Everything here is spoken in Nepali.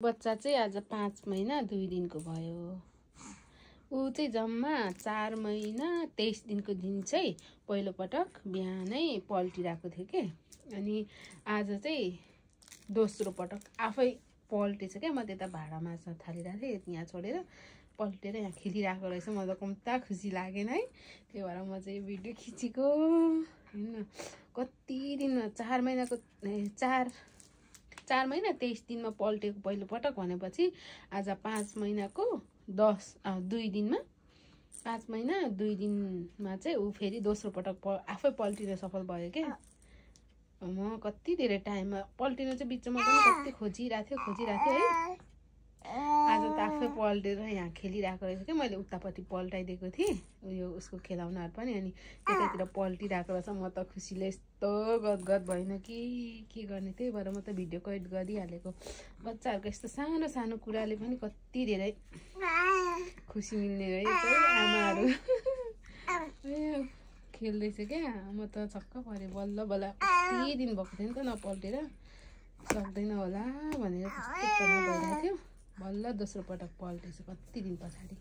बच्चा चाहिँ आज 5 महिना 2 दिनको भयो। ऊ चाहिँ जम्मा 4 महिना 23 दिनको दिन चाहिँ पहिलो पटक बिहानै पल्टिरहेको थियो के। अनि आज चाहिँ दोस्रो पटक आफै पल्टेछ क्या। म त्यता भाँडा माझ्न थालिरहेको थिएँ, यहाँ छोडेर पल्टेर यहाँ खेलिरहेको रहेछ। म त कम्ता खुसी लागेन है, त्यही भएर म चाहिँ भिडियो खिचेको हैन। कति दिनमा 4 महिनाको 4 महिना 23 दिनमा पल्टेको पहिलो पटक भनेपछि आज 5 महिनाको 2 दिनमा 5 महिना 2 दिनमा चाहिँ ऊ फेरि दोस्रो पटक आफै पल्टिन सफल भयो के। म कति धेरै टाइममा पल्टिनु चाहिँ बिचमा पनि कति खोजिरहेको थियो है। आज त आफै पल्टेर यहाँ खेलिरहेको रहेछ कि। मैले उतापट्टि पल्टाइदिएको थिएँ उयो उसको खेलाउनाहरू पनि, अनि त्यतातिर पल्टिरहेको रहेछ। म त खुसीले यस्तो गदगद भएन कि के गर्ने। त्यही भएर म त भिडियो एड गरिहालेको। बच्चाहरूको यस्तो सानो सानो कुराले पनि कति धेरै खुसी मिल्ने रहेछ है। आमाहरू खेल्दैछ क्या। म त छक्क परेँ। बल्ल बल्ल कति दिन भएको थियो नि त नपल्टेर, सक्दैन होला भनेर कस्तो तनाव भइरहेको थियो। बल्ल दोस्रो पटक पल्टेछ कति दिन पछाडि।